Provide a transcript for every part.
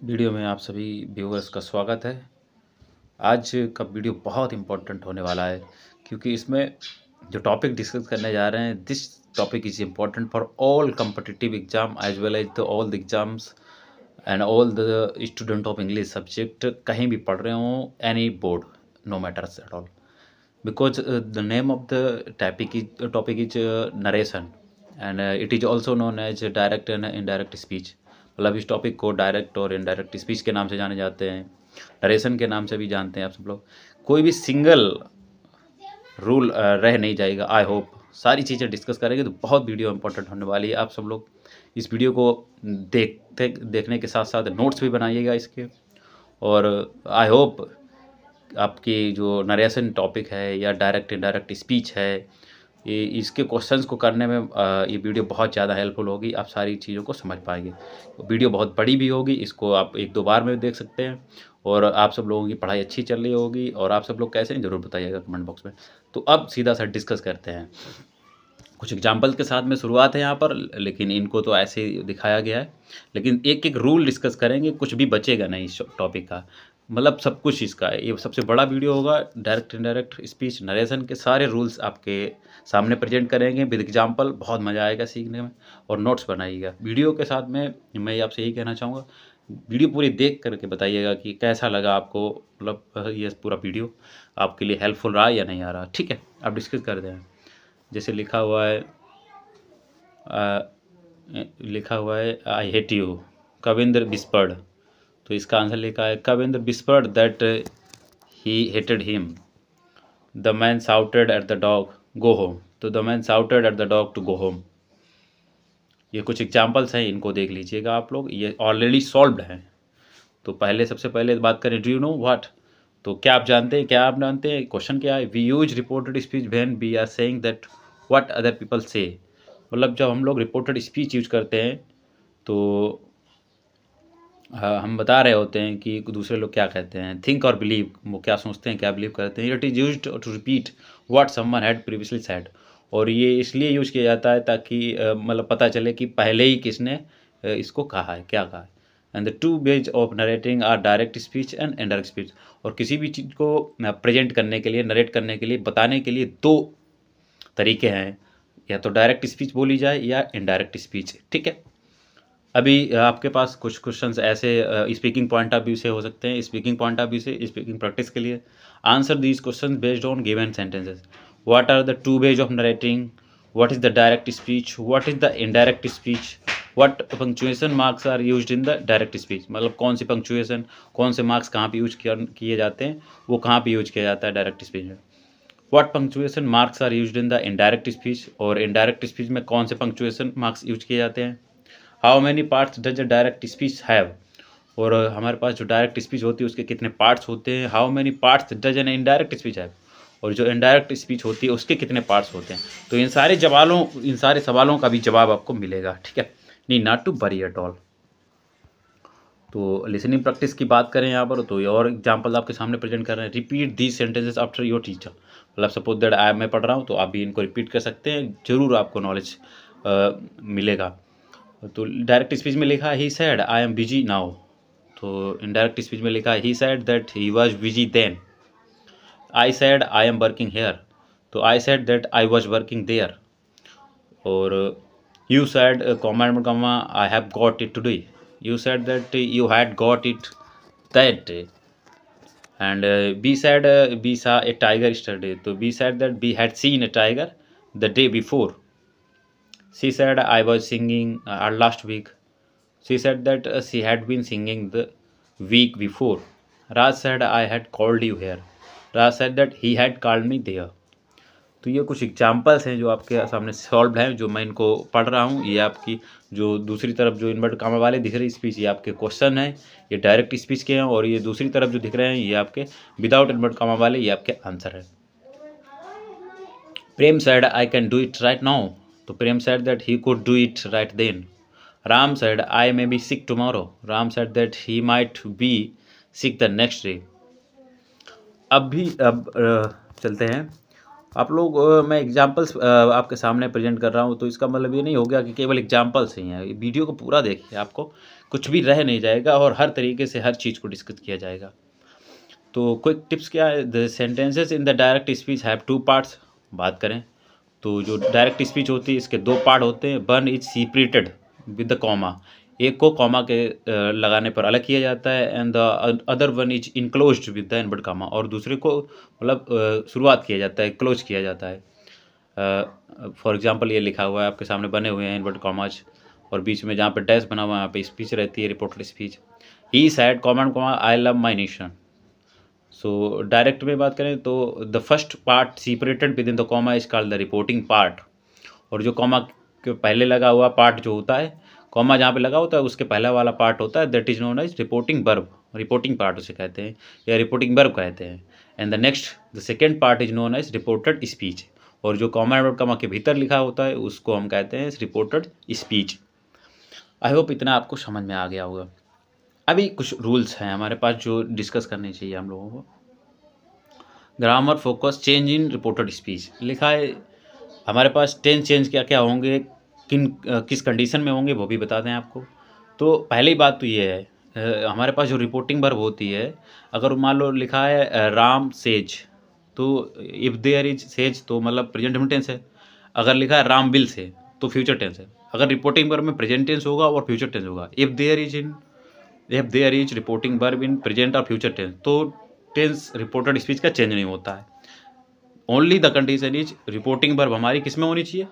Video में आप सभी व्यूअर्स का स्वागत है। आज का वीडियो बहुत इम्पोर्टेंट होने वाला है क्योंकि इसमें जो टॉपिक डिस्कस करने जा रहे हैं this topic is important for all competitive exam as well as the all the exams and all the student of English subject कहीं भी पढ़ रहे हों any board no matters at all because the name of the topic is narration and it is also known as direct and indirect speech। मतलब इस topic को direct और indirect speech के नाम से जाने जाते हैं, नरेशन के नाम से भी जानते हैं आप सब लोग। कोई भी सिंगल रूल रह नहीं जाएगा। आई होप सारी चीज़ें डिस्कस करेंगे तो बहुत वीडियो इंपॉर्टेंट होने वाली है। आप सब लोग इस वीडियो को देखने के साथ साथ नोट्स भी बनाइएगा इसके। और आई होप आपकी जो नरेशन टॉपिक है या डायरेक्ट इनडायरेक्ट स्पीच है ये इसके क्वेश्चंस को करने में ये वीडियो बहुत ज़्यादा हेल्पफुल होगी। आप सारी चीज़ों को समझ पाएंगे। वीडियो बहुत बड़ी भी होगी, इसको आप एक दो बार में देख सकते हैं। और आप सब लोगों की पढ़ाई अच्छी चल रही होगी और आप सब लोग कैसे हैं ज़रूर बताइएगा कमेंट बॉक्स में। तो अब सीधा सा डिस्कस करते हैं। कुछ एग्जाम्पल के साथ में शुरुआत है यहाँ पर, लेकिन इनको तो ऐसे ही दिखाया गया है। लेकिन एक एक रूल डिस्कस करेंगे, कुछ भी बचेगा नहीं इस टॉपिक का। मतलब सब कुछ इसका है। ये सबसे बड़ा वीडियो होगा। डायरेक्ट इनडायरेक्ट स्पीच नरेशन के सारे रूल्स आपके सामने प्रेजेंट करेंगे विद एग्जाम्पल। बहुत मज़ा आएगा सीखने में और नोट्स बनाइएगा। वीडियो के साथ में मैं आपसे यही कहना चाहूँगा, वीडियो पूरी देख करके बताइएगा कि कैसा लगा आपको। मतलब ये पूरा वीडियो आपके लिए हेल्पफुल रहा या नहीं आ रहा। ठीक है, अब डिस्कस करते हैं। जैसे लिखा हुआ है I hate you, Kavindra whispered. तो इसका आंसर लिखा है Kavindra whispered that he hated him. The man shouted at the dog go home. तो the man shouted at the dog to go home. ये कुछ एग्जाम्पल्स हैं, इनको देख लीजिएगा आप लोग। ये ऑलरेडी सॉल्व्ड हैं। तो सबसे पहले बात करें डू यू नो व्हाट। तो क्या आप जानते हैं क्वेश्चन क्या है। We use reported speech when we are saying that what other people say. मतलब जब हम लोग रिपोर्टेड स्पीच यूज करते हैं तो हम बता रहे होते हैं कि दूसरे लोग क्या कहते हैं। थिंक और बिलीव, वो क्या सोचते हैं, क्या बिलीव करते हैं। It is used to repeat what someone had previously said. और ये इसलिए यूज किया जाता है ताकि मतलब पता चले कि पहले ही किसने इसको कहा है, क्या कहा है। And the two ways of narrating are direct speech and indirect speech. और किसी भी चीज़ को प्रेजेंट करने के लिए, नरेट करने के लिए, बताने के लिए दो तरीके हैं, या तो डायरेक्ट स्पीच बोली जाए या इनडायरेक्ट स्पीच। ठीक है, अभी आपके पास कुछ क्वेश्चंस ऐसे स्पीकिंग पॉइंट ऑफ व्यू से हो सकते हैं। स्पीकिंग पॉइंट ऑफ व्यू से स्पीकिंग प्रैक्टिस के लिए answer these questions based on given sentences. What are the two ways of narrating, what is the direct speech, what is the indirect speech, what punctuation marks are used in the direct speech. मतलब कौन सी punctuation, कौन से marks कहाँ पे use किए जाते हैं, वो कहाँ पे यूज किया जाता है डायरेक्ट स्पीच में। What punctuation marks are used in the indirect speech, और इनडायरेक्ट स्पीच में कौन से पंक्चुएशन मार्क्स यूज किए जाते हैं। How many parts does a direct speech have. और हमारे पास जो डायरेक्ट स्पीच होती है उसके कितने पार्ट्स होते हैं। How many parts does an indirect speech have. और जो इनडायरेक्ट स्पीच होती है उसके कितने पार्ट्स होते हैं। तो इन सारे सवालों का भी जवाब आपको मिलेगा। ठीक है, need not to worry at all. तो लिसनिंग प्रैक्टिस की बात करें यहाँ पर, तो ये और एग्जाम्पल आपके सामने प्रेजेंट कर रहे हैं। Repeat these sentences after your teacher. मतलब सपोज दैट मैं पढ़ रहा हूँ तो आप भी इनको रिपीट कर सकते हैं, जरूर आपको नॉलेज मिलेगा। तो डायरेक्ट स्पीच में लिखा he said I am busy now. तो इनडायरेक्ट स्पीच में लिखा he said that he was busy then. I said I am working here. तो I said that I was working there. और you said comma I have got it today. You said that you had got it that day. And B said B saw a tiger yesterday. तो B said that B had seen A tiger the day before. She said I was singing last week. She said that she had been singing the week before. Raj said I had called you here. Raj said that he had called me there. तो ये कुछ examples हैं जो आपके सामने solve हैं, जो मैं इनको पढ़ रहा हूँ। ये आपकी जो दूसरी तरफ जो इन्वर्ट कामा वाले दिख रही स्पीच, ये आपके क्वेश्चन हैं, ये डायरेक्ट स्पीच के हैं। और ये दूसरी तरफ जो दिख रहे हैं ये आपके विदाउट इन्वर्ट कामा वाले, ये आपके आंसर है। प्रेम said I can do it right now. तो प्रेम said that he could do it right then. Ram said I may be sick tomorrow. Ram said that he might be sick the next day. अब चलते हैं आप लोग मैं examples आपके सामने present कर रहा हूँ, तो इसका मतलब ये नहीं हो गया कि केवल एग्जांपल्स ही हैं। वीडियो को पूरा देखिए, आपको कुछ भी रह नहीं जाएगा और हर तरीके से हर चीज़ को डिस्कस किया जाएगा। तो क्विक टिप्स क्या है, the sentences in the direct speech have two parts. बात करें तो जो डायरेक्ट स्पीच होती है इसके दो पार्ट होते हैं। One is separated with the comma, एक को कॉमा के लगाने पर अलग किया जाता है, and the other one is enclosed with the invert comma, और दूसरे को मतलब शुरुआत किया जाता है, क्लोज किया जाता है। फॉर एग्जांपल ये लिखा हुआ है आपके सामने, बने हुए हैं इनवर्ट कॉमाज, और बीच में जहाँ पे डैश बना हुआ है यहाँ पे स्पीच रहती है, reported speech. He sad comma comma I love my nation. So direct में बात करें तो the first part separated with in the comma is called the reporting part, और जो कॉमा के पहले लगा हुआ पार्ट जो होता है, कॉमा जहाँ पे लगा होता है उसके पहला वाला पार्ट होता है, that is known as reporting verb. Reporting part उसे कहते हैं या रिपोर्टिंग वर्ब कहते हैं। And the next the second part is known as reported speech, और जो कॉमा और कॉमा के भीतर लिखा होता है उसको हम कहते हैं रिपोर्टेड स्पीच। आई होप इतना आपको समझ में आ गया होगा। अभी कुछ रूल्स हैं हमारे पास जो डिस्कस करने चाहिए हम लोगों को। Grammar focus change in reported speech लिखा है हमारे पास। टेंस चेंज क्या क्या होंगे, किस कंडीशन में होंगे वो भी बता दें आपको। तो पहली बात तो ये है, हमारे पास जो रिपोर्टिंग वर्ब होती है, अगर मान लो लिखा है राम सेज, तो इफ़ देयर इज सेज तो मतलब प्रेजेंट टेंस है। अगर लिखा है राम विल से तो फ्यूचर टेंस है। अगर रिपोर्टिंग वर्ब में प्रेजेंट टेंस होगा और फ्यूचर टेंस होगा, if there is reporting verb in present और फ्यूचर टेंस, तो टेंस रिपोर्टेड स्पीच का चेंज नहीं होता है। Only the condition is reporting verb हमारी किस में होनी चाहिए,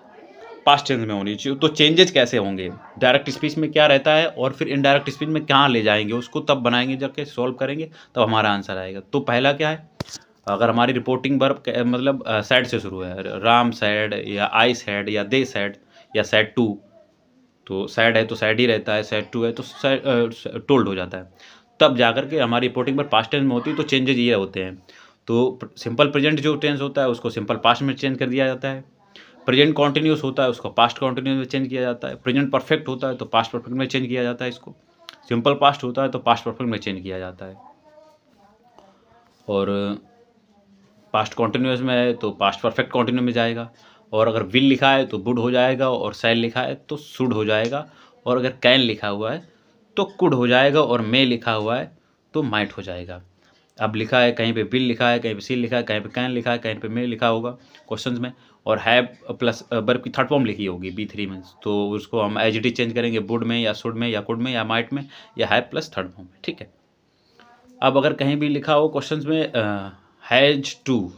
पास्ट टेंस में होनी चाहिए। तो चेंजेस कैसे होंगे, डायरेक्ट स्पीच में क्या रहता है और फिर इनडायरेक्ट स्पीच में कहाँ ले जाएंगे उसको तब बनाएंगे, जाके सॉल्व करेंगे तब हमारा आंसर आएगा। तो पहला क्या है, अगर हमारी रिपोर्टिंग वर्ब मतलब सैड से शुरू है, राम सैड या आई सैड या दे सैड या सैड टू, तो सैड है तो सैड ही रहता है, सैड टू है तो टोल्ड हो जाता है। तब जाकर के हमारी रिपोर्टिंग पर पास्ट टेंस में होती है, तो चेंजेज ये होते हैं। तो सिंपल प्रेजेंट जो टेंस होता है उसको सिंपल पास्ट में चेंज कर दिया जाता है। प्रेजेंट कॉन्टिन्यूस होता है उसको पास्ट कॉन्टिन्यूस में चेंज किया जाता है। प्रेजेंट परफेक्ट होता है तो पास्ट परफेक्ट में चेंज किया जाता है इसको। सिंपल पास्ट होता है तो पास्ट परफेक्ट में चेंज किया जाता है। और पास्ट कॉन्टिन्यूस में है तो पास्ट परफेक्ट कॉन्टिन्यू में जाएगा। और अगर विल लिखा है तो वुड हो जाएगा, और शैल लिखा है तो शुड हो जाएगा। और अगर कैन लिखा हुआ है तो कुड हो जाएगा, और मे लिखा हुआ है तो माइट हो जाएगा। अब लिखा है कहीं पे विल लिखा है, कहीं पे सी लिखा है, कहीं पे कैन लिखा है, कहीं पे मे लिखा होगा क्वेश्चंस में, और हैव प्लस वर्ब की थर्ड फॉर्म लिखी होगी B3 में, तो उसको हम एज इट इज चेंज करेंगे वुड में या शुड में या कुड में या माइट में या हैव प्लस थर्ड फॉर्म में, ठीक है। अब अगर कहीं भी लिखा हो क्वेश्चंस में हैज टू,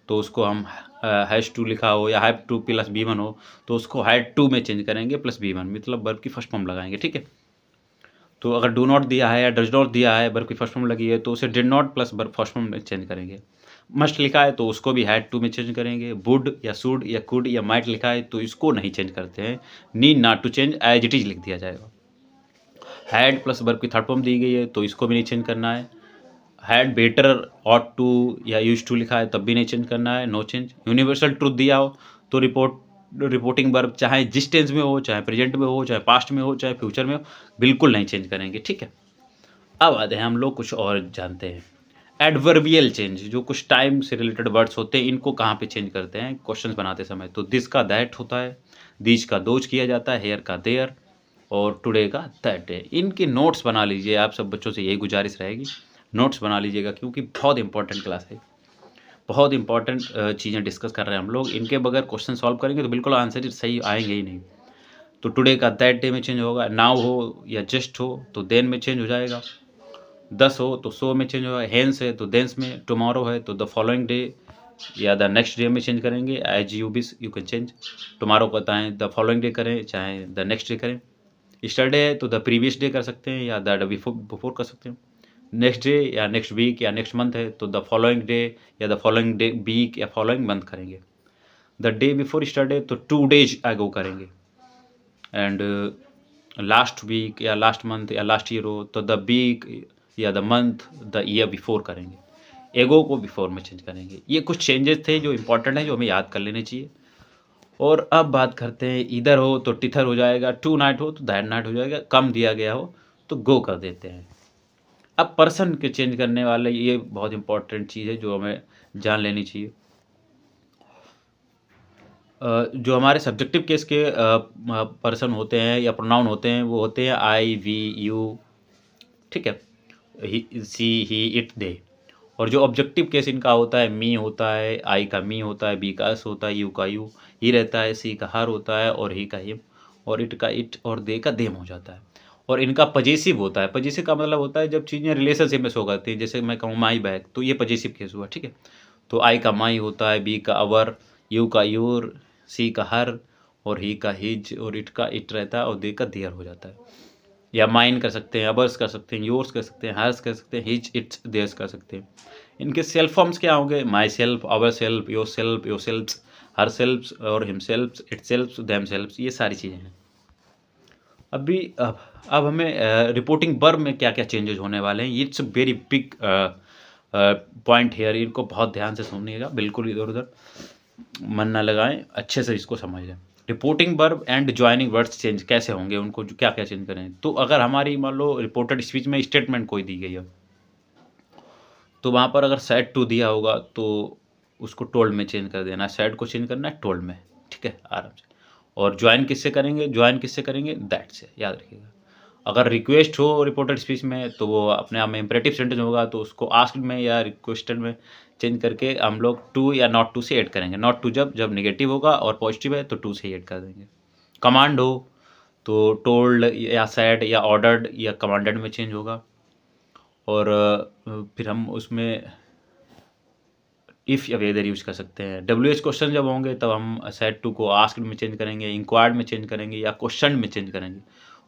तो उसको हम हैज टू लिखा हो या हैव टू प्लस B1 हो तो उसको हैड टू में चेंज करेंगे प्लस B1, मतलब वर्ब की फर्स्ट फॉर्म लगाएंगे, ठीक है। तो अगर डू नॉट दिया है या डज नॉट दिया है, वर्ब की फर्स्ट फॉर्म लगी है तो उसे did not plus verb first form में चेंज करेंगे। मस्ट लिखा है तो उसको भी हैड टू में चेंज करेंगे। वुड या शुड या कुड या माइट लिखा है तो इसको नहीं चेंज करते हैं, need not to change, as it is लिख दिया जाएगा। हैड प्लस वर्ब की थर्ड फॉर्म दी गई है तो इसको भी नहीं चेंज करना है। हैड बेटर, ऑट टू या यूज टू लिखा है तब भी नहीं चेंज करना है, नो चेंज। यूनिवर्सल ट्रूथ दिया हो तो रिपोर्टिंग वर्ब चाहे जिस टेंस में हो, चाहे प्रेजेंट में हो, चाहे पास्ट में हो, चाहे फ्यूचर में हो, बिल्कुल नहीं चेंज करेंगे, ठीक है। अब आते हैं हम लोग कुछ और जानते हैं। एडवर्बियल चेंज, जो कुछ टाइम से रिलेटेड वर्ड्स होते हैं इनको कहाँ पे चेंज करते हैं क्वेश्चंस बनाते समय, तो दिस का दैट होता है, दीज का दोज किया जाता है, हेयर का देयर, और टुडे का दैट डे। इनके नोट्स बना लीजिए, आप सब बच्चों से यही गुजारिश रहेगी, नोट्स बना लीजिएगा क्योंकि बहुत इंपॉर्टेंट क्लास है, बहुत इंपॉर्टेंट चीज़ें डिस्कस कर रहे हैं हम लोग। इनके बगैर क्वेश्चन सॉल्व करेंगे तो बिल्कुल आंसर सही आएंगे ही नहीं। तो टुडे का दैट डे में चेंज होगा, नाउ हो या जस्ट हो तो देन में चेंज हो जाएगा, दस हो तो सो में चेंज होगा, हेंस है तो देंस में, टुमारो है तो द फॉलोइंग डे या द नेक्स्ट डे में चेंज करेंगे, as you wish you can change. Tomorrow को बताएं द फॉलोइंग डे करें चाहे द नेक्स्ट डे करें। स्टरडे है तो द प्रीवियस डे कर सकते हैं या द बिफोर कर सकते हैं। नेक्स्ट डे या नेक्स्ट वीक या नेक्स्ट मंथ है तो द फॉलोइंग डे या द फॉलोइंग डे वीक या फॉलोइंग मंथ करेंगे। द डे बिफोर स्टरडे तो 2 डेज अगो करेंगे। एंड लास्ट वीक या लास्ट मंथ या लास्ट ईयर हो तो द वीक या the month the year before करेंगे, एगो को बिफोर में चेंज करेंगे। ये कुछ चेंजेस थे जो इंपॉर्टेंट है, जो हमें याद कर लेने चाहिए। और अब बात करते हैं, इधर हो तो टिथर हो जाएगा, टू नाइट हो तो दैट नाइट हो जाएगा, कम दिया गया हो तो गो कर देते हैं। अब पर्सन के चेंज करने वाले ये बहुत इंपॉर्टेंट चीज़ है जो हमें जान लेनी चाहिए। जो हमारे सब्जेक्टिव केस के पर्सन होते हैं या प्रोनाउन होते हैं वो होते हैं आई, वी, यू, ठीक है, ही, सी, ही, इट, दे। और जो ऑब्जेक्टिव केस इनका होता है, मी होता है, आई का मी होता है, बी का एस होता है, यू का यू ही रहता है, सी का हर होता है, और ही का हिम, और इट का इट, और दे का देम हो जाता है। और इनका पजेसिव होता है। पजेसिव का मतलब होता है जब चीज़ें रिलेशनशिप में शो करती हैं, जैसे मैं कहूँ माई बैग, तो ये पजेसिव केस हुआ, ठीक है। तो आई का माई होता है, बी का अवर, यू का यूर, सी का हर, और ही का हिज, और इट का इट रहता है, और दे का देयर हो जाता है। या माइन कर सकते हैं, अवर्स कर सकते हैं, योर्स कर सकते हैं, हर्स कर सकते हैं, हिज, इट्स, देयर्स कर सकते हैं। इनके सेल्फ फॉर्म्स क्या होंगे? Myself, ourself, yourself, herself, और himself, itself, themself, ये सारी चीज़ें हैं। अब हमें रिपोर्टिंग वर्ब में क्या क्या चेंजेस होने वाले हैं, it's very big point here. इनको बहुत ध्यान से सुनिएगा, बिल्कुल इधर उधर मन ना लगाएं, अच्छे से इसको समझ लें। Reporting verb and joining words change कैसे होंगे, उनको क्या क्या चेंज करें। तो अगर हमारी मान लो रिपोर्टेड स्पीच में स्टेटमेंट कोई दी गई है, तो वहाँ पर अगर सैड टू दिया होगा तो उसको टोल्ड में चेंज कर देना है, सैड को चेंज करना है टोल्ड में, ठीक है, आराम से। और ज्वाइन किससे करेंगे? ज्वाइन किससे करेंगे? दैट से, याद रखिएगा। अगर रिक्वेस्ट हो रिपोर्टेड स्पीच में तो वो अपने आप में इंपरेटिव सेंटेंस होगा, तो उसको आस्क्ड में या रिक्वेस्टेड में चेंज करके हम लोग टू या नॉट टू से ऐड करेंगे। नॉट टू जब नेगेटिव होगा, और पॉजिटिव है तो टू से ही ऐड कर देंगे। कमांड हो तो टोल्ड या सैड या ऑर्डर्ड या कमांडेड में चेंज होगा। और फिर हम उसमें इफ़ या वेदर यूज कर सकते हैं। WH क्वेश्चन जब होंगे तब हम सेड टू को आस्क्ड में चेंज करेंगे, इंक्वायर्ड में चेंज करेंगे, या क्वेश्चन में चेंज करेंगे।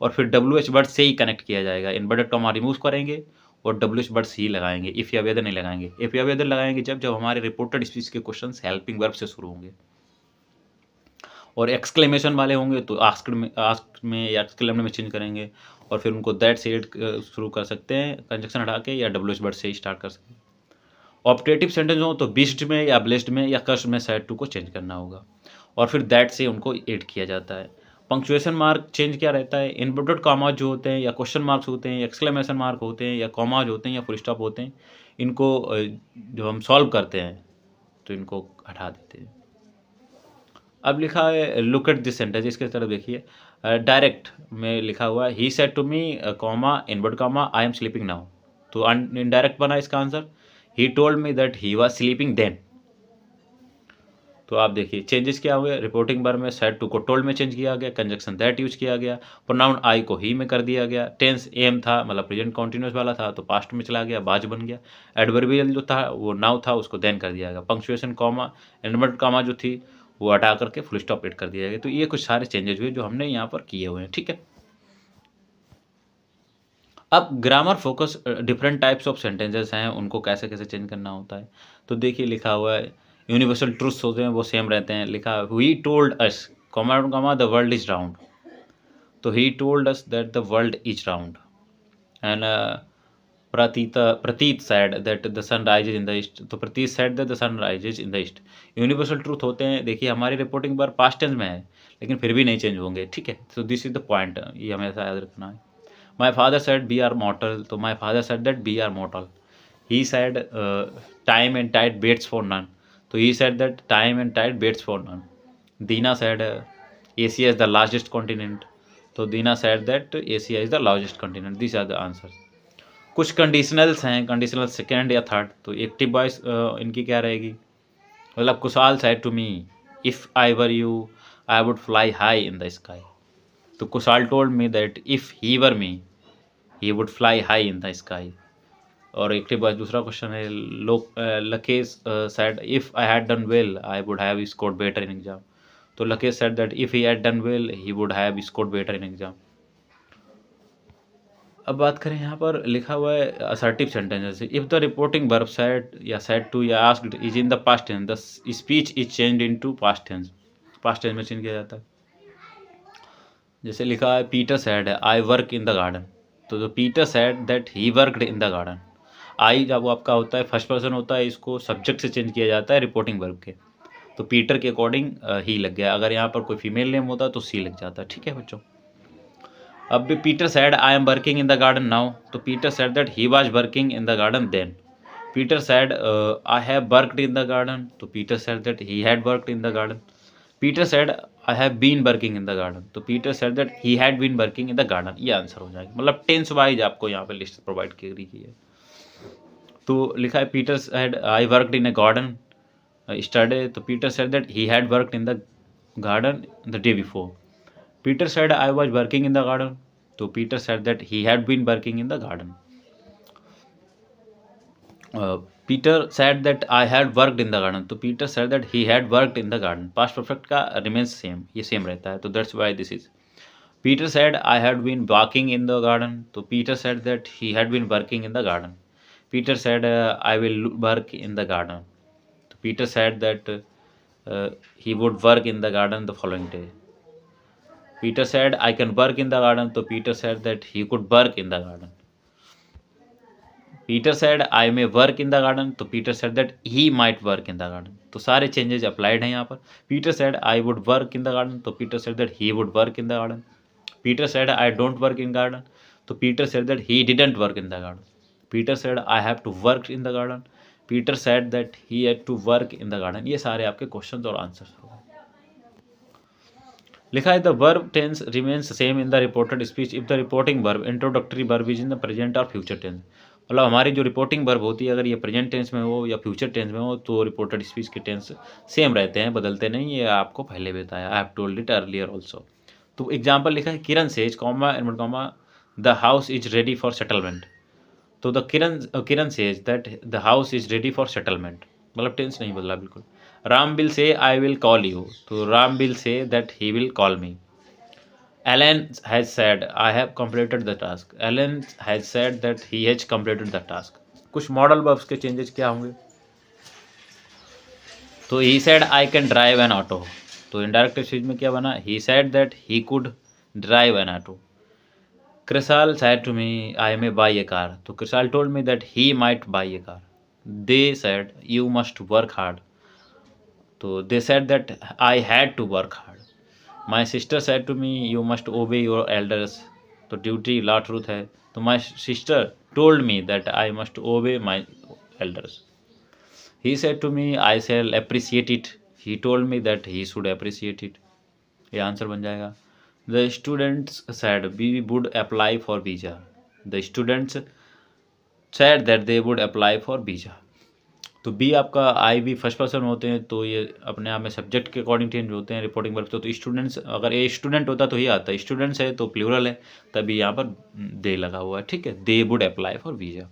और फिर WH वर्ड से ही कनेक्ट किया जाएगा, इन्वर्टेड कॉमा रिमूव करेंगे और WH वर्ड ही लगाएंगे, इफ़ या वेदर नहीं लगाएंगे। इफ़ या वेदर लगाएंगे जब हमारे रिपोर्टेड स्पीच के क्वेश्चन हेल्पिंग वर्ब से शुरू होंगे। और एक्सक्लेमेशन वाले होंगे तो आस्क्ड में या एक्सक्लेमेशन में चेंज करेंगे, और फिर उनको दैट से शुरू कर सकते हैं कंजक्शन हटा के, या WH वर्ड से ही स्टार्ट कर सकते हैं। ऑप्टेटिव सेंटेंस हो तो बिस्ड में या ब्लेस्ड में या कस्ट में सैड टू को चेंज करना होगा, और फिर दैट से उनको ऐड किया जाता है। पंक्चुएशन मार्क चेंज क्या रहता है? इनवर्टेड कॉमा जो होते हैं, या क्वेश्चन मार्क्स होते हैं, या एक्सक्लेमेशन मार्क होते हैं, या कॉमाज होते हैं, या फुल स्टॉप होते हैं, इनको जो हम सॉल्व करते हैं तो इनको हटा देते हैं। अब लिखा है लुक एट दिस सेंटेंस, इसके तरफ देखिए। डायरेक्ट में लिखा हुआ है he said to me comma invert comma I am sleeping now. तो इनडायरेक्ट बना इसका answer. He told me that he was sleeping then. तो आप देखिए चेंजेस क्या हुए। रिपोर्टिंग वर्ब में सेड टू को टोल्ड में चेंज किया गया, कंजक्शन दैट यूज किया गया, प्रोनाउन आई को ही में कर दिया गया, टेंस एम था मतलब प्रेजेंट कॉन्टिन्यूस वाला था तो पास्ट में चला गया, बाज बन गया। एडवर्बियल जो था वो नाउ था उसको देन कर दिया गया। पंक्चुएशन कॉमा इनवर्ट कॉमा जो थी वो हटा करके फुल स्टॉप एड कर दिया गया। तो ये कुछ सारे चेंजेस हुए जो हमने यहाँ पर किए हुए हैं, ठीक है। अब grammar focus different types of sentences हैं, उनको कैसे कैसे चेंज करना होता है। तो देखिए लिखा हुआ है यूनिवर्सल ट्रूथ्स होते हैं वो सेम रहते हैं। लिखा है he told us comma the world is round. तो he told us that the world is round. And Prateet said that the sun rises in the east. तो Prateet said that the sun rises in the east. Universal truth होते हैं। देखिए हमारी reporting पर past tense में है लेकिन फिर भी नहीं चेंज होंगे, ठीक है। तो दिस इज द पॉइंट, ये हमेशा याद रखना है। My father said we are mortal. तो my father said that we are mortal. He said time and tide waits for none. तो he said that time and tide waits for none. Deena said Asia is the largest continent. तो Deena said that Asia is the largest continent. This are the answer. कुछ conditionals हैं, conditional second या third. तो active voice इनकी क्या रहेगी? मतलब Kushal said to me if I were you I would fly high in the sky. तो Kushal told me that if he were me he would fly high in the sky. और active voice दूसरा question है Lakesh said if I had done well I would have scored better in exam. तो Lakesh said that if he had done well he would have scored better in exam. अब बात करें यहाँ पर लिखा हुआ है assertive sentences. If the reporting verb said या सेड टू या asked is in the past tense the speech is changed into past tense. Past tense में चेंज किया जाता है। जैसे लिखा है Peter said I work in the garden. तो Peter said that he worked in the garden. आई जब वो आपका होता है फर्स्ट पर्सन होता है, इसको सब्जेक्ट से चेंज किया जाता है रिपोर्टिंग वर्ब के। तो पीटर के अकॉर्डिंग ही लग गया। अगर यहाँ पर कोई फीमेल नेम होता तो सी लग जाता है, ठीक है बच्चों। अब भी Peter said I am working in the garden now. तो Peter said that he was working in the garden then. Peter said I have worked in the garden. तो Peter said that he had worked in the garden. Peter said I have been working in the garden, तो Peter said that he had been working in the garden, ये answer हो जाएगा। मतलब tense wise आपको यहाँ पे list provide की गई है। तो लिखा है Peter said I worked in a garden yesterday, तो Peter said that he had worked in the garden the day before. Peter said I was working in the garden, तो Peter said that he had been working in the garden. Peter said that I had worked in the garden, तो Peter said that he had worked in the garden. Past perfect का remains same, ये same रहता है, तो that's why this is. Peter said I had been walking in the garden, तो Peter said that he had been working in the garden. Peter said I will work in the garden, तो Peter said that he would work in the garden the following day. Peter said I can work in the garden, so Peter said that he could work in the garden. Peter said I may work in the garden, तो Peter said that he might work in the garden. तो सारे changes applied हैं यहाँ पर। Peter said I would work in the garden, तो Peter said that he would work in the garden. Peter said I don't work in garden, तो Peter said that he didn't work in the garden. Peter said I have to work in the garden, Peter said that he had to work in the garden। ये सारे आपके questions और answers हो गए। लिखा है the verb tense remains same in the reported speech if the reporting verb introductory verb is in the present और future tense. मतलब हमारी जो रिपोर्टिंग वर्ब होती है अगर ये प्रेजेंट टेंस में हो या फ्यूचर टेंस में हो तो रिपोर्टेड स्पीच के टेंस सेम रहते हैं, बदलते नहीं। ये आपको पहले बताया, I have told it earlier also. तो एग्जाम्पल लिखा है Kiran says comma and comma the house is ready for settlement, तो the Kiran says that the house is ready for settlement, मतलब टेंस नहीं बदला बिल्कुल। राम विल से आई विल कॉल यू, तो Ram will say that he will call me. Alan has said I have completed the task, Alan has said that he has completed the task. कुछ modal verbs के changes क्या होंगे, तो he said I can drive an auto, तो indirect speech में क्या बना, he said that he could drive an auto. Krishal said to me, I may buy a car. So Krishal told me that he might buy a car. They said, you must work hard. So they said that I had to work hard. My sister said to me, you must obey your elders. तो duty law truth है, तो my sister told me that I must obey my elders. He said to me, I shall appreciate it. He told me that he should appreciate it. ये answer बन जाएगा। The students said we would apply for visa. The students said that they would apply for visa. तो B आपका आई भी first person होते हैं, तो ये अपने आप में सब्जेक्ट के अकॉर्डिंग चेंज होते हैं रिपोर्टिंग वर्ब। तो स्टूडेंट्स, अगर ए स्टूडेंट होता तो ये आता है, स्टूडेंट्स है तो प्लूरल है, तभी यहाँ पर दे लगा हुआ है, ठीक है। They would apply for visa.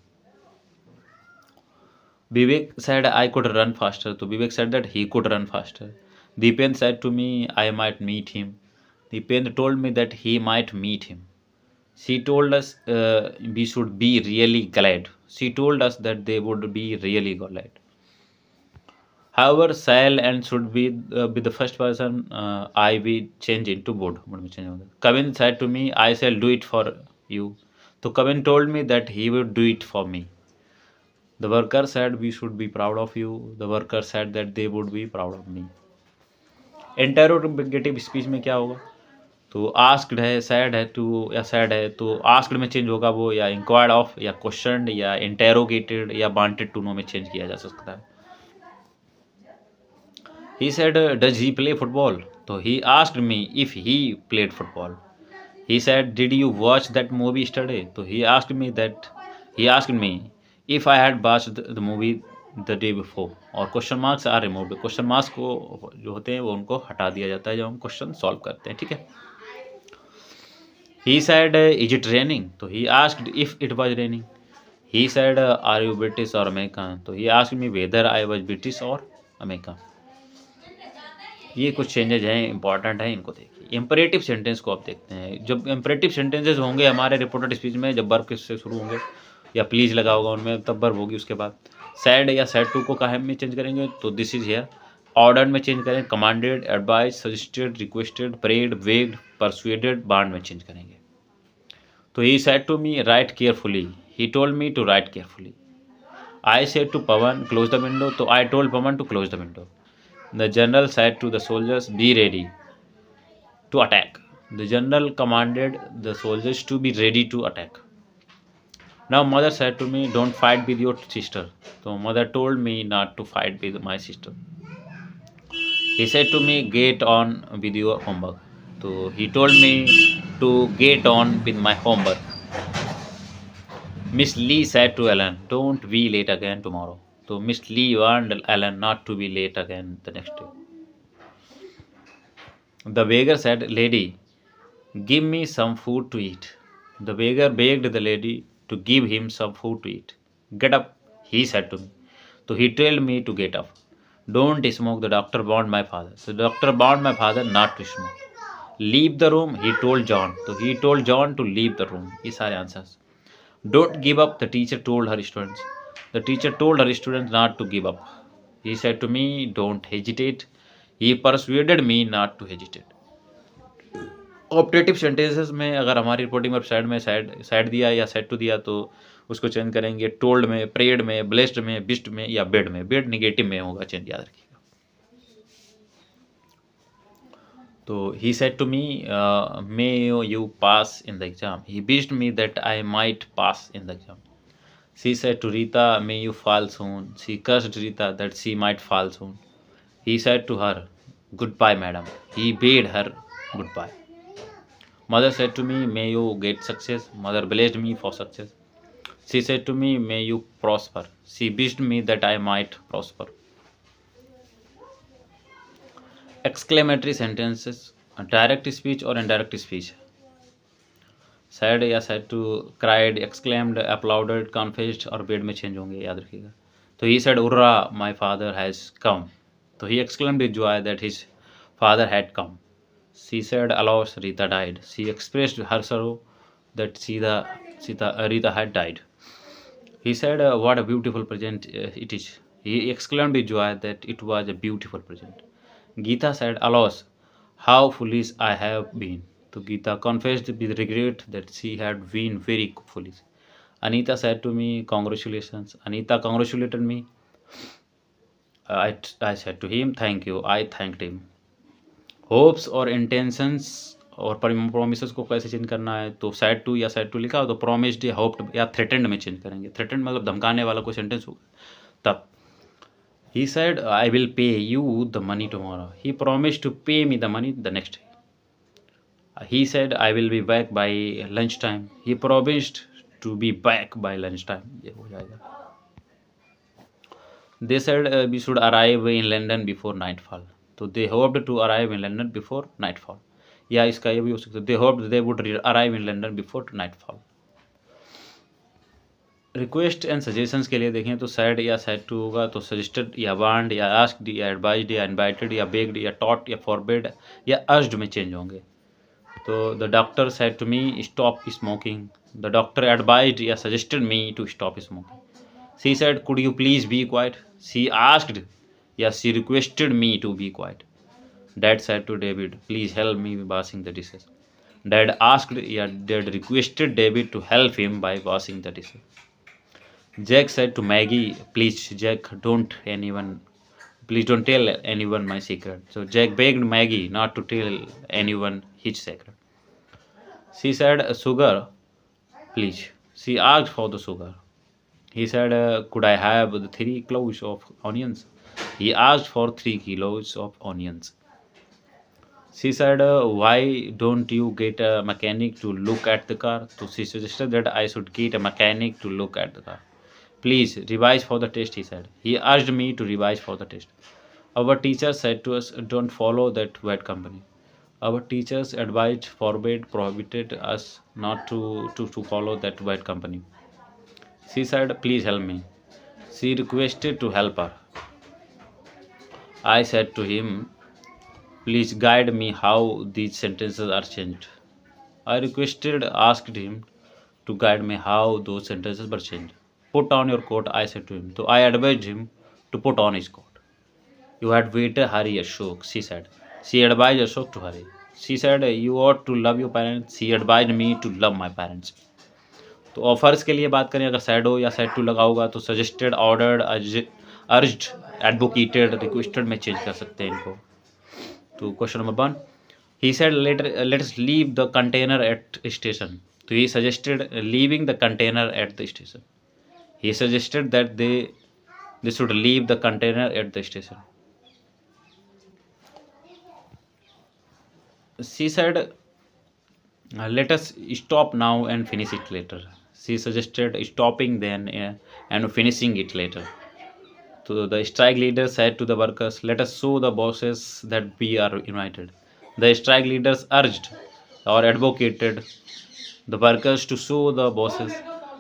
Vivek said I could run faster, तो विवेक said that he could run faster. Deepen said to me I might meet him. Deepen told me that he might meet him. She told us we should be really glad. She told us that they would be really glad. However, shall and should be the first person I will change into would. Kevin said to me, I shall do it for you. So Kevin told me that he would do it for me. The worker said we should be proud of you. The worker said that they would be proud of me. Interrogative speech में क्या होगा, तो asked है, sad है to या sad है, तो asked में चेंज होगा वो, या इंक्वायर्ड ऑफ, या क्वेश्चनड, या इंटेरोगेटेड, या वांटेड टू नो में चेंज किया जा सकता है। He said does he play football, तो he asked me if he played football. He said did you watch that movie yesterday, तो he asked me if I had watched the movie the day before. और question marks are removed, question marks को जो होते हैं वो उनको हटा दिया जाता है जब हम क्वेश्चन सॉल्व करते हैं, ठीक है। He said is it raining, तो he asked if it was raining. He said are you British और अमेरिकन, तो he asked me whether I was British और अमेरिकन। ये कुछ चेंजेज हैं, इंपॉर्टेंट है, इनको देखिए। इंपरेटिव सेंटेंस को आप देखते हैं। जब इंपरेटिव सेंटेंसेस होंगे हमारे रिपोर्टेड स्पीच में, जब वर्ब किससे शुरू होंगे या प्लीज लगा होगा उनमें, तब वर्ब होगी। उसके बाद सैड या सैड टू को काहे में चेंज करेंगे, तो दिस इज हियर। ऑर्डर्ड में चेंज करेंगे, commanded, advise, suggested, requested, prayed, begged, persuaded, bade में चेंज करेंगे। तो he said to me write carefully, he told me to write carefully. I said to Pawan close the window, तो I told Pawan to close the window. The general said to the soldiers be ready to attack, the general commanded the soldiers to be ready to attack. Now mother said to me, don't fight with your sister. So mother told me not to fight with my sister. He said to me, get on with your homework. So he told me to get on with my homework. Miss Lee said to Ellen, don't be late again tomorrow. So Miss Lee warned Ellen not to be late again the next day. The beggar said, lady, give me some food to eat. The beggar begged the lady to give him some food to eat. Get up, he said to me. So he told me to get up. Don't smoke, the doctor warned my father. So the doctor warned my father not to smoke. Leave the room, he told John. So he told John to leave the room. These are answers. Don't give up, the teacher told her students. The teacher told her students not to give up. He said to me, don't hesitate. He persuaded me not to hesitate. Optative sentences में अगर हमारी reporting website में side दिया या set to दिया तो उसको change करेंगे टोल्ड में, प्रेड में, ब्लेस्ड में, बिस्ट में या बेड में. बेड निगेटिव में होगा, चेंज याद रखिएगा. तो he said to me may you pass in the exam. He wished me that I might pass in the exam. She said to Rita may you fall soon. She cursed Rita that she might fall soon. He said to her good bye madam. He bade her good bye. Mother said to me, may you get success. Mother blessed me for success. She said to me, may you prosper. She wished me that I might prosper. Exclamatory sentences, direct speech or indirect speech. Said या said to, cried, exclaimed, applauded, confessed और bed में change होंगे, याद रखिएगा. तो he said, hurrah, my father has come. तो he exclaimed with joy that his father had come. She said, alas, Rita died. She expressed her sorrow that Rita had died. He said, what a beautiful present it is. He exclaimed with joy that it was a beautiful present. Geeta said, alas, how foolish I have been. So Geeta confessed with regret that she had been very foolish. Anita said to me, congratulations. Anita congratulated me. I said to him, thank you. I thanked him. Hopes और intentions और promises को कैसे change करना है, तो side to या side to लिखा हो तो प्रोमिस्ड या होप्ड या थ्रेटेंड में चेंज करेंगे. थ्रेटेंड मतलब धमकाने वाला कोई सेंटेंस होगा तब. He said I will pay you the money tomorrow. He promised to pay me the money the next day. He said I will be back by lunch time. He promised to be back by lunch time. ये हो जाएगा. They said we should arrive in London before nightfall. तो they hoped to arrive in London before nightfall. या इसका ये भी हो सकता है, they hoped they would arrive in London before nightfall. Request and suggestions के लिए देखें तो सैड या सैड टू होगा, तो सजेस्टेड या वांड या आस्क्ड या एडवाइज्ड या इनवाइटेड या बेग्ड या टॉट या फॉरबिड या अर्ज्ड में चेंज होंगे. तो the doctor said to me stop smoking. The doctor advised या suggested me to stop smoking. She said could you please be quiet. She asked या she requested me to be quiet. Dad said to David, please help me washing the dishes. Dad asked या Dad requested David to help him by washing the dishes. Jack said to Maggie, please Jack, don't tell anyone my secret. So Jack begged Maggie not to tell anyone his secret. She said, sugar, please. She asked for the sugar. He said, could I have the 3 kilos of onions? He asked for 3 kilos of onions. She said, why don't you get a mechanic to look at the car? So she suggested that I should get a mechanic to look at the car. Please revise for the test, he said. He urged me to revise for the test. Our teachers said to us, don't follow that bad company. Our teachers advised, forbade, prohibited us not to follow that bad company. She said, please help me. She requested to help her. I said to him, please guide me how these sentences are changed. I asked him to guide me how those sentences were changed. Put on your coat, I said to him. So I advised him to put on his coat. You had better hurry, Ashok, she said. She advised Ashok to hurry. She said, you ought to love your parents. She advised me to love my parents. तो offers के लिए बात करें, अगर sad हो या sad to लगा होगा तो suggested, ordered, urged, advocated, requested में चेंज कर सकते हैं इनको. तो question number 1, he said let's leave the container at station. तो he suggested leaving the container at the station. He suggested that they should leave the container at the station. She said, let us stop now and finish it later. She suggested stopping then and finishing it later. So the strike leader said to the workers, let us show the bosses that we are united. The strike leaders urged or advocated the workers to show the bosses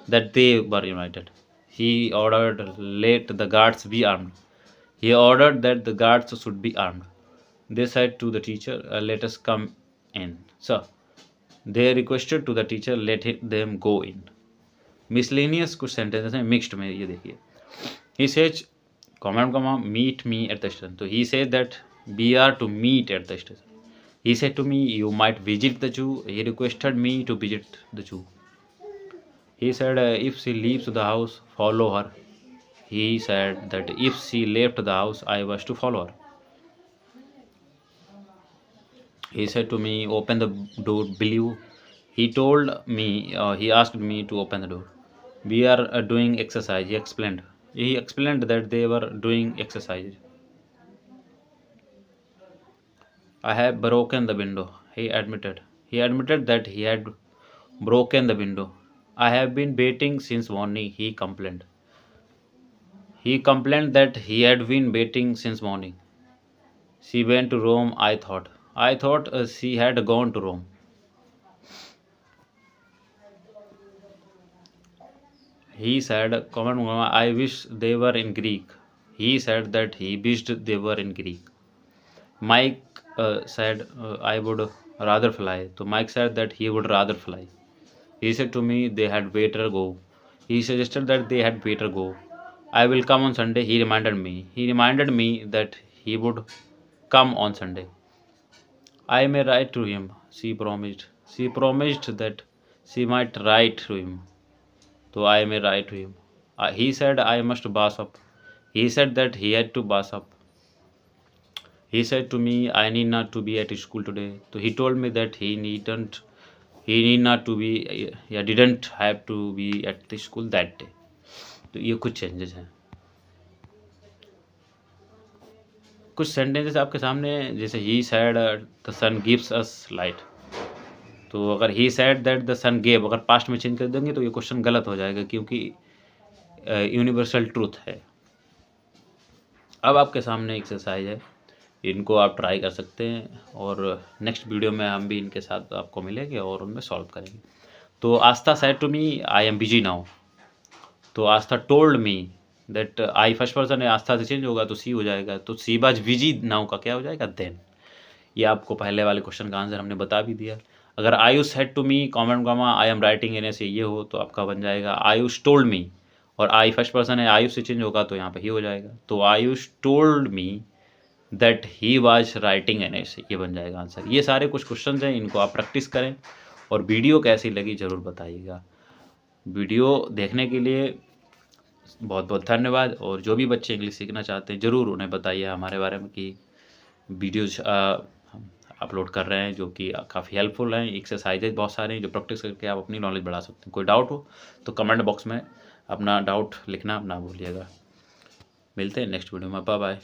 that they were united. He ordered, let the guards be armed. He ordered that the guards should be armed. They said to the teacher, let us come in. So they requested to the teacher, let them go in. Miscellaneous कुछ sentences हैं mixed में, ये देखिए. He says, comma, meet me at the station. So he said that we are to meet at the station. He said to me, you might visit the zoo. He requested me to visit the zoo. He said, if she leaves the house, follow her. He said that if she left the house, I was to follow her. He said to me, open the door, will you? He told me, he asked me to open the door. We are doing exercise, he explained. He explained that they were doing exercise. I have broken the window, he admitted. He admitted that he had broken the window. I have been waiting since morning, he complained. He complained that he had been waiting since morning. She went to Rome, I thought. I thought she had gone to Rome. He said, I wish they were in Greek. He said that he wished they were in Greek. Mike said, I would rather fly. So Mike said that he would rather fly. He said to me, they had better go. He suggested that they had better go. I will come on Sunday, he reminded me. He reminded me that he would come on Sunday. I may write to him, she promised. She promised that she might write to him. So I may write to him. He said I must bath up. He said that he had to bath up. He said to me, I need not to be at school today. So he told me that he need not to be, didn't have to be at the school that day. तो ये कुछ changes हैं. कुछ sentences आपके सामने, जैसे he said the sun gives us light. तो अगर he said that the sun gave, अगर पास्ट में चेंज कर देंगे तो ये क्वेश्चन गलत हो जाएगा, क्योंकि यूनिवर्सल ट्रूथ है. अब आपके सामने एक्सरसाइज है, इनको आप ट्राई कर सकते हैं और नेक्स्ट वीडियो में हम भी इनके साथ आपको मिलेंगे और उनमें सॉल्व करेंगे. तो Aastha said to me I am busy now. तो Aastha told me that, I first person है, आस्था से चेंज होगा तो सी हो जाएगा. तो सी बाज बिजी नाउ का क्या हो जाएगा, देन. ये आपको पहले वाले क्वेश्चन का आंसर हमने बता भी दिया. अगर Ayush said to me comment gamma I am writing an ऐसे ये हो तो आपका बन जाएगा आयुष टोल्ड मी, और आई फर्स्ट पर्सन है, आयुष से चेंज होगा तो यहाँ पे ही हो जाएगा. तो Ayush told me that he was writing an ऐसे, ये बन जाएगा आंसर. ये सारे कुछ क्वेश्चन हैं, इनको आप प्रैक्टिस करें और वीडियो कैसी लगी ज़रूर बताइएगा. वीडियो देखने के लिए बहुत बहुत धन्यवाद. और जो भी बच्चे इंग्लिश सीखना चाहते हैं ज़रूर उन्हें बताइए हमारे बारे में कि वीडियोज़ अपलोड कर रहे हैं जो कि काफ़ी हेल्पफुल हैं. एक्सरसाइजेज बहुत सारे हैं जो प्रैक्टिस करके आप अपनी नॉलेज बढ़ा सकते हैं. कोई डाउट हो तो कमेंट बॉक्स में अपना डाउट लिखना ना भूलिएगा. मिलते हैं नेक्स्ट वीडियो में. Bye bye.